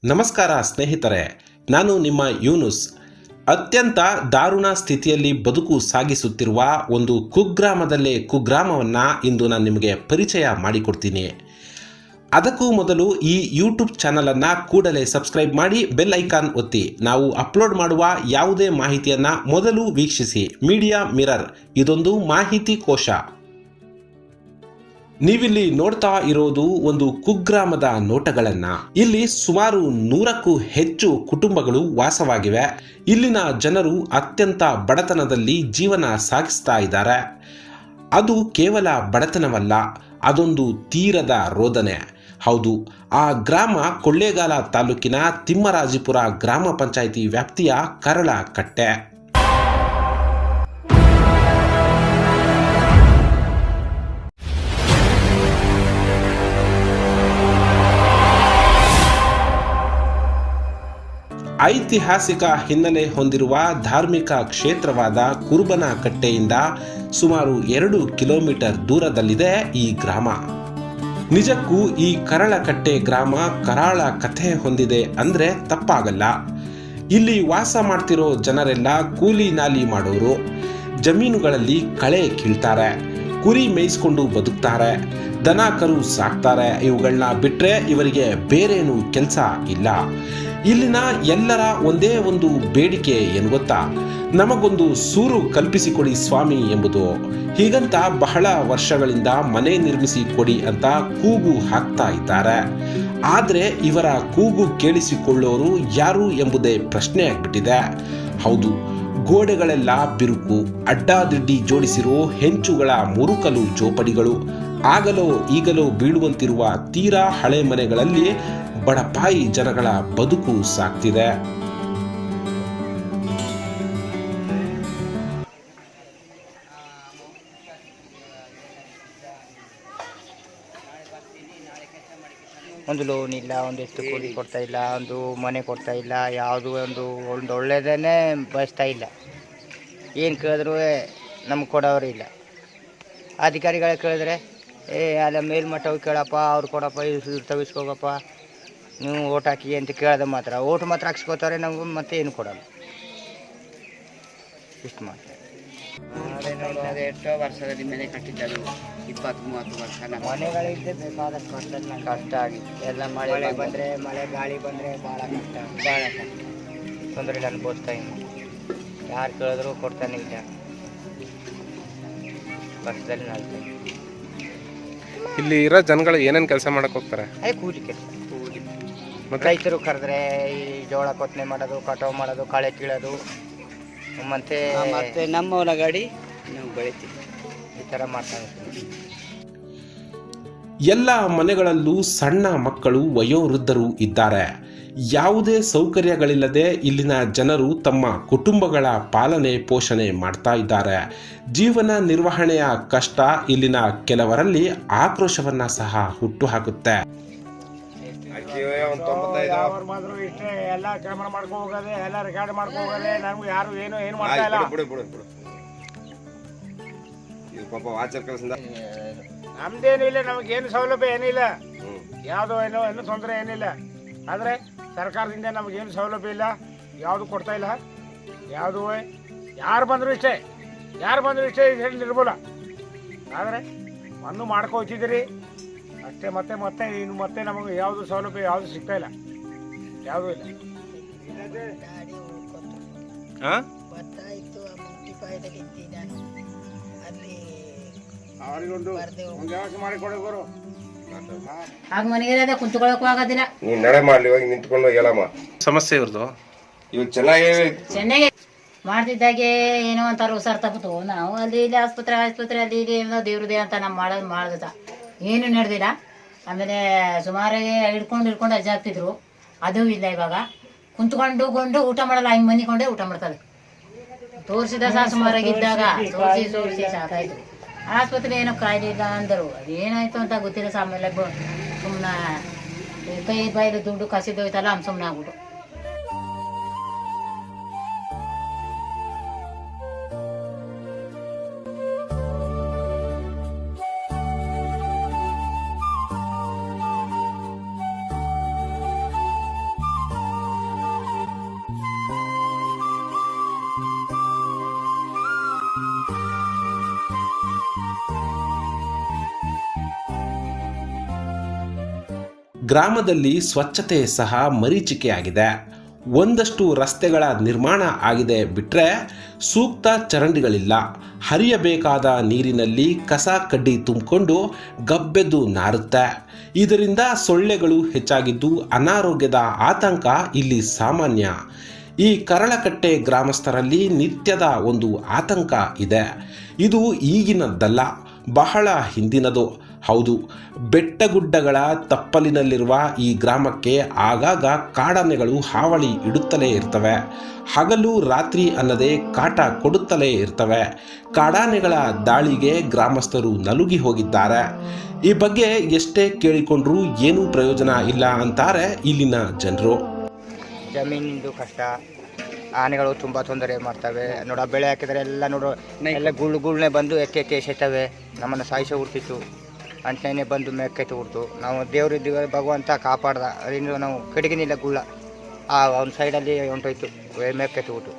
ನಮಸ್ಕಾರ ಸ್ನೇಹಿತರೆ, ನಾನು ನಿಮ್ಮ ಯೂನುಸ್. ಅತ್ಯಂತ ದಾರುಣ ಸ್ಥಿತಿಯಲ್ಲಿ ಬದುಕು ಸಾಗಿಸುತ್ತಿರುವ ಒಂದು ಕುಗ್ರಾಮದಲ್ಲೇ ಕುಗ್ರಾಮವನ್ನು ಇಂದು ನಾನು ನಿಮಗೆ ಪರಿಚಯ ಮಾಡಿಕೊಡ್ತೀನಿ. ಅದಕ್ಕೂ ಮೊದಲು ಈ ಯೂಟ್ಯೂಬ್ ಚಾನಲನ್ನು ಕೂಡಲೇ ಸಬ್ಸ್ಕ್ರೈಬ್ ಮಾಡಿ, ಬೆಲ್ ಐಕಾನ್ ಒತ್ತಿ. ನಾವು ಅಪ್ಲೋಡ್ ಮಾಡುವ ಯಾವುದೇ ಮಾಹಿತಿಯನ್ನು ಮೊದಲು ವೀಕ್ಷಿಸಿ. ಮೀಡಿಯಾ ಮಿರರ್ ಇದೊಂದು ಮಾಹಿತಿ ಕೋಶ. ನೀವಿಲ್ಲಿ ನೋಡ್ತಾ ಇರೋದು ಒಂದು ಕುಗ್ರಾಮದ ನೋಟಗಳನ್ನು. ಇಲ್ಲಿ ಸುಮಾರು 100ಕ್ಕೂ ಹೆಚ್ಚು ಕುಟುಂಬಗಳು ವಾಸವಾಗಿವೆ. ಇಲ್ಲಿನ ಜನರು ಅತ್ಯಂತ ಬಡತನದಲ್ಲಿ ಜೀವನ ಸಾಗಿಸ್ತಾ ಇದ್ದಾರೆ. ಅದು ಕೇವಲ ಬಡತನವಲ್ಲ, ಅದೊಂದು ತೀರದ ರೋದನೆ. ಹೌದು, ಆ ಗ್ರಾಮ ಕೊಳ್ಳೇಗಾಲ ತಾಲೂಕಿನ ತಿಮ್ಮರಾಜಿಪುರ ಗ್ರಾಮ ಪಂಚಾಯಿತಿ ವ್ಯಾಪ್ತಿಯ ಕರಳಕಟ್ಟೆ. ಐತಿಹಾಸಿಕ ಹಿನ್ನೆಲೆ ಹೊಂದಿರುವ ಧಾರ್ಮಿಕ ಕ್ಷೇತ್ರವಾದ ಕುರುಬನಕಟ್ಟೆಯಿಂದ ಸುಮಾರು 2 ಕಿಲೋಮೀಟರ್ ದೂರದಲ್ಲಿದೆ ಈ ಗ್ರಾಮ. ನಿಜಕ್ಕೂ ಈ ಕರಳಕಟ್ಟೆ ಗ್ರಾಮ ಕರಾಳ ಕಥೆ ಹೊಂದಿದೆ ಅಂದ್ರೆ ತಪ್ಪಾಗಲ್ಲ. ಇಲ್ಲಿ ವಾಸ ಮಾಡ್ತಿರೋ ಜನರೆಲ್ಲ ಕೂಲಿ ನಾಲಿ ಮಾಡೋರು. ಜಮೀನುಗಳಲ್ಲಿ ಕಳೆ ಕೀಳ್ತಾರೆ, ಕುರಿ ಮೇಯಿಸ್ಕೊಂಡು ಬದುಕ್ತಾರೆ, ದನ ಕರು ಸಾಕ್ತಾರೆ. ಇವುಗಳನ್ನ ಬಿಟ್ರೆ ಇವರಿಗೆ ಬೇರೇನು ಕೆಲಸ ಇಲ್ಲ. ಇಲ್ಲಿನ ಎಲ್ಲರ ಒಂದೇ ಒಂದು ಬೇಡಿಕೆ ಏನು ಗೊತ್ತಾ? ನಮಗೊಂದು ಸೂರು ಕಲ್ಪಿಸಿಕೊಡಿ ಸ್ವಾಮಿ ಎಂಬುದು. ಹೀಗಂತ ಬಹಳ ವರ್ಷಗಳಿಂದ ಮನೆ ನಿರ್ಮಿಸಿ ಕೊಡಿ ಅಂತ ಕೂಗು ಹಾಕ್ತಾ ಇದ್ದಾರೆ. ಆದರೆ ಇವರ ಕೂಗು ಕೇಳಿಸಿಕೊಳ್ಳೋರು ಯಾರು ಎಂಬುದೇ ಪ್ರಶ್ನೆ ಆಗ್ಬಿಟ್ಟಿದೆ. ಹೌದು, ಗೋಡೆಗಳೆಲ್ಲ ಬಿರುಕು, ಅಡ್ಡಾದಿಡ್ಡಿ ಜೋಡಿಸಿರೋ ಹೆಂಚುಗಳ ಮುರುಕಲು ಚೋಪಡಿಗಳು, ಆಗಲೋ ಈಗಲೋ ಬೀಳುವಂತಿರುವ ತೀರಾ ಹಳೆ ಮನೆಗಳಲ್ಲಿ ಬಡಪಾಯಿ ಜನಗಳ ಬದುಕು ಸಾಗ್ತಿದೆ. ಒಂದು ಲೋನ್ ಇಲ್ಲ, ಒಂದು ಎಷ್ಟು ಕೂಲಿ ಕೊಡ್ತಾ ಇಲ್ಲ, ಒಂದು ಮನೆ ಕೊಡ್ತಾ ಇಲ್ಲ, ಯಾವುದು ಒಂದು ಒಳ್ಳೆಯದನ್ನೇ ಬಯಸ್ತಾ ಇಲ್ಲ. ಏನು ಕೇಳಿದ್ರು ನಮ್ಗೆ ಕೊಡೋರು ಇಲ್ಲ. ಅಧಿಕಾರಿಗಳು ಕೇಳಿದ್ರೆ ಅಲ್ಲ ಮೇಲ್ಮಟ್ಟವು ಕೇಳಪ್ಪ, ಅವ್ರು ಕೊಡಪ್ಪ, ತವಿಸ್ಕೋಗಪ್ಪ, ನೀವು ಓಟ್ ಹಾಕಿ ಅಂತ ಕೇಳೋದು ಮಾತ್ರ. ಓಟ್ ಮಾತ್ರ ಹಾಕ್ಸ್ಕೋತಾರೆ, ನಮಗೂ ಮತ್ತೆ ಏನು ಕೊಡಲ್ಲ. ಇಷ್ಟು ಮಾತ್ರ. ಅದು ಎಷ್ಟೋ ವರ್ಷದಲ್ಲಿ ಮನೆ ಕಟ್ಟಿದ್ದದು, 20-30 ವರ್ಷ. ಮನೆಗಳಿದ್ದೆ ಬೇಕಾದಷ್ಟು ಕಷ್ಟ ಕಷ್ಟ ಆಗಿತ್ತು. ಎಲ್ಲ ಮಳೆ ಬಂದರೆ, ಮಳೆ ಗಾಳಿ ಬಂದರೆ ಭಾಳ ಕಷ್ಟ ತೊಂದರೆ ಅನುಭವಿಸ್ತಾ ಇದ್ದೀನಿ. ಯಾರು ಕೇಳಿದ್ರು ಕೊಡ್ತಾನೆ ಇಲ್ಲ, ಕಷ್ಟದಲ್ಲಿ ನಾಲ್ಕು. ಇಲ್ಲಿ ಇರೋ ಜನಗಳು ಏನೇನು ಕೆಲಸ ಮಾಡಕ್ಕೆ ಹೋಗ್ತಾರೆ? ಅದೇ ಕೂಲಿ ಕೆಲಸ. ರೈತರು ಕರೆದ್ರೆ ಈ ಜೋಳ ಕೊತ್ತನೆ ಮಾಡೋದು, ಕಟಾವು ಮಾಡೋದು, ಕಳೆ ಕೀಳೋದು, ಮತ್ತೆ ನಮ್ಮ ಹೊಲ ಗಾಡಿ ನಾವು ಬೆಳಿತೀವಿ. ಈ ಥರ ಮಾಡ್ತಾರೆ. ಎಲ್ಲ ಮನೆಗಳಲ್ಲೂ ಸಣ್ಣ ಮಕ್ಕಳು, ವಯೋವೃದ್ಧರು ಇದ್ದಾರೆ. ಯಾವುದೇ ಸೌಕರ್ಯಗಳಿಲ್ಲದೆ ಇಲ್ಲಿನ ಜನರು ತಮ್ಮ ಕುಟುಂಬಗಳ ಪಾಲನೆ ಪೋಷಣೆ ಮಾಡ್ತಾ ಇದ್ದಾರೆ. ಜೀವನ ನಿರ್ವಹಣೆಯ ಕಷ್ಟ ಇಲ್ಲಿನ ಕೆಲವರಲ್ಲಿ ಆಕ್ರೋಶವನ್ನ ಸಹ ಹುಟ್ಟುಹಾಕುತ್ತೆ. ಇಷ್ಟೇ ಎಲ್ಲ ಕ್ರಮಣ ಮಾಡ್ಕೊ ಹೋಗೋದೆ, ಎಲ್ಲ ರೆಕಾರ್ಡ್ ಮಾಡ್ಕೊ ಹೋಗೋದೆ. ನಮ್ಗೆ ಯಾರು ಏನು ಮಾಡ್ತಾ ಇಲ್ಲ. ನಮ್ದೇನಿಲ್ಲ, ನಮಗೇನು ಸೌಲಭ್ಯ ಏನಿಲ್ಲ, ಯಾವುದು ಏನು ತೊಂದರೆ ಏನಿಲ್ಲ. ಆದರೆ ಸರ್ಕಾರದಿಂದ ನಮಗೇನು ಸೌಲಭ್ಯ ಇಲ್ಲ, ಯಾವುದು ಕೊಡ್ತಾ ಇಲ್ಲ. ಯಾವುದು ಯಾರು ಬಂದರೂ ಇಷ್ಟೇ ನಿರ್ಮೂಲ. ಆದರೆ ಒಂದು ಮಾಡ್ಕೋತಿದ್ದೀರಿ ಅಷ್ಟೇ. ಮತ್ತೆ ಇನ್ನು ಮತ್ತೆ ನಮಗೆ ಯಾವುದು ಸೌಲಭ್ಯ ಯಾವುದು ಸಿಗ್ತಾ ಇಲ್ಲ, ಯಾವುದೂ ಇಲ್ಲ. ಅವರಿಗೊಂದು ವ್ಯವಸ್ಥೆ ಮಾಡಿಕೊಡೋರು. ಆಗ ಮನೆಗೆ ಕುಂತ್ಕೊಳ್ಳೋಕ್ಕೂ ಆಗೋದಿಲ್ಲ. ನೀನು ನಡೆ ಮಾಡಲಿ, ಹೋಗಿ ನಿಂತ್ಕೊಂಡು ಹೇಳಮ್ಮ. ಸಮಸ್ಯೆ ಇವ್ರದ್ದು ಇವ್ ಚೆನ್ನಾಗಿ ಮಾಡ್ತಿದ್ದಾಗೆ ಏನೋ ಒಂಥರ ಹುಷಾರ್ ತಪ್ಪಿತು. ನಾವು ಅಲ್ಲಿ ಇಲ್ಲಿ ಆಸ್ಪತ್ರೆ ಅಲ್ಲಿ ಇಲ್ಲಿ ಏನೋ ದೇವ್ರದೇ ಅಂತ ನಾವು ಮಾಡೋದ ಏನು ನಡೆದಿಲ್ಲ. ಆಮೇಲೆ ಸುಮಾರಾಗಿ ಹಿಡ್ಕೊಂಡು ಅಜ್ಜ ಆಗ್ತಿದ್ರು, ಅದು ಇಲ್ಲ. ಇವಾಗ ಕುಂತ್ಕೊಂಡು ಊಟ ಮಾಡಲ್ಲ, ಹಿಂಗೆ ಮನಿಕೊಂಡೇ ಊಟ ಮಾಡ್ತಾರೆ. ತೋರಿಸಿದ ಸಹ ಸುಮಾರಾಗಿದ್ದಾಗ ತೋರಿಸಿ ಸಾಕಾಯ್ತು. ಆಸ್ಪತ್ರೆ ಏನೋ ಕಾಯಿಲೆ ಇಲ್ಲ ಅಂದರು. ಅದೇನಾಯ್ತು ಅಂತ ಗೊತ್ತಿಲ್ಲ. ಆಮೇಲೆ ಸುಮ್ಮನೆ ಕೈ ಬಾಯಿದು ದುಡ್ಡು ಕಸಿದೋಯ್ತಲ್ಲ, ಅವ್ನು ಸುಮ್ಮನೆ ಆಗ್ಬಿಟ್ಟು. ಗ್ರಾಮದಲ್ಲಿ ಸ್ವಚ್ಛತೆ ಸಹ ಮರೀಚಿಕೆಯಾಗಿದೆ. ಒಂದಷ್ಟು ರಸ್ತೆಗಳ ನಿರ್ಮಾಣ ಆಗಿದೆ ಬಿಟ್ಟರೆ ಸೂಕ್ತ ಚರಂಡಿಗಳಿಲ್ಲ. ಹರಿಯಬೇಕಾದ ನೀರಿನಲ್ಲಿ ಕಸ ಕಡ್ಡಿ ತುಂಬಿಕೊಂಡು ಗಬ್ಬೆದ್ದು ನಾರುತ್ತೆ. ಇದರಿಂದ ಸೊಳ್ಳೆಗಳು ಹೆಚ್ಚಾಗಿದ್ದು ಅನಾರೋಗ್ಯದ ಆತಂಕ ಇಲ್ಲಿ ಸಾಮಾನ್ಯ. ಈ ಕರಳಕಟ್ಟೆ ಗ್ರಾಮಸ್ಥರಲ್ಲಿ ನಿತ್ಯದ ಒಂದು ಆತಂಕ ಇದೆ. ಇದು ಈಗಿನದ್ದಲ್ಲ, ಬಹಳ ಹಿಂದಿನದು. ಹೌದು, ಬೆಟ್ಟಗುಡ್ಡಗಳ ತಪ್ಪಲಿನಲ್ಲಿರುವ ಈ ಗ್ರಾಮಕ್ಕೆ ಆಗಾಗ ಕಾಡಾನೆಗಳು ಹಾವಳಿ ಇಡುತ್ತಲೇ ಇರ್ತವೆ. ಹಗಲು ರಾತ್ರಿ ಅನ್ನದೇ ಕಾಟ ಕೊಡುತ್ತಲೇ ಇರ್ತವೆ. ಕಾಡಾನೆಗಳ ದಾಳಿಗೆ ಗ್ರಾಮಸ್ಥರು ನಲುಗಿ ಹೋಗಿದ್ದಾರೆ. ಈ ಬಗ್ಗೆ ಎಷ್ಟೇ ಕೇಳಿಕೊಂಡ್ರೂ ಏನೂ ಪ್ರಯೋಜನ ಇಲ್ಲ ಅಂತಾರೆ ಇಲ್ಲಿನ ಜನರು. ಜಮೀನಿಂದು ಕಷ್ಟ, ಆನೆಗಳು ತುಂಬ ತೊಂದರೆ ಮಾಡ್ತವೆ. ನೋಡ, ಬೆಳೆ ಹಾಕಿದರೆ ಎಲ್ಲ ನೋಡು ಎಲ್ಲ ಗುಳ್ಳೆ ಬಂದು ಎಕ್ಕೆ ಎಸೆತವೆ. ನಮ್ಮನ್ನು ಸಾಯಿಸೋ ಹುಡ್ತಿತ್ತು, ಅಂಟನೇ ಬಂದು ಮೆಕ್ಕೆತ್ತು ಹುಡ್ತು. ನಾವು ದೇವರಿದ್ದೀವಿ, ಭಗವಂತ ಕಾಪಾಡ್ದ. ಅದರಿಂದ ನಾವು ಕಡೆಗಿನಿಲ್ಲ ಗುಳ್ಳ ಒಂದು ಸೈಡಲ್ಲಿ ಹೊಂಟೋಯ್ತು, ಮೆಕ್ಕೆತ್ತು ಹುಟ್ಟು.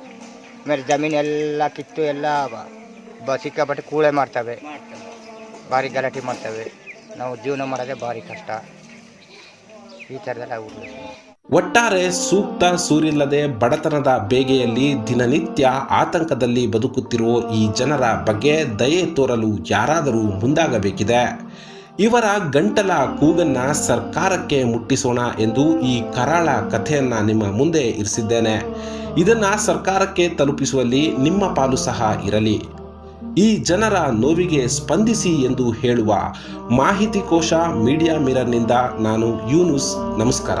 ಆಮೇಲೆ ಜಮೀನೆಲ್ಲ ಕಿತ್ತು ಎಲ್ಲ ಸಿಕ್ಕಾಪಟ್ಟೆ ಕೂಳೆ ಮಾಡ್ತವೆ, ಭಾರಿ ಗಲಾಟೆ ಮಾಡ್ತವೆ. ನಾವು ಜೀವನ ಮಾಡೋದೇ ಭಾರಿ ಕಷ್ಟ. ಈ ಥರದೆಲ್ಲ ಹುಡ್ಲು. ಒಟ್ಟಾರೆ ಸೂಕ್ತ ಸೂರಿಲ್ಲದೆ ಬಡತನದ ಬೇಗೆಯಲ್ಲಿ ದಿನನಿತ್ಯ ಆತಂಕದಲ್ಲಿ ಬದುಕುತ್ತಿರುವ ಈ ಜನರ ಬಗ್ಗೆ ದಯೆ ತೋರಲು ಯಾರಾದರೂ ಮುಂದಾಗಬೇಕಿದೆ. ಇವರ ಗಂಟಲ ಕೂಗನ್ನ ಸರ್ಕಾರಕ್ಕೆ ಮುಟ್ಟಿಸೋಣ ಎಂದು ಈ ಕರಾಳ ಕಥೆಯನ್ನ ನಿಮ್ಮ ಮುಂದೆ ಇರಿಸಿದ್ದೇನೆ. ಇದನ್ನ ಸರ್ಕಾರಕ್ಕೆ ತಲುಪಿಸುವಲ್ಲಿ ನಿಮ್ಮ ಪಾಲು ಸಹ ಇರಲಿ. ಈ ಜನರ ನೋವಿಗೆ ಸ್ಪಂದಿಸಿ ಎಂದು ಹೇಳುವ ಮಾಹಿತಿ ಕೋಶ ಮೀಡಿಯಾ ಮಿರರ್ನಿಂದ ನಾನು ಯೂನುಸ್. ನಮಸ್ಕಾರ.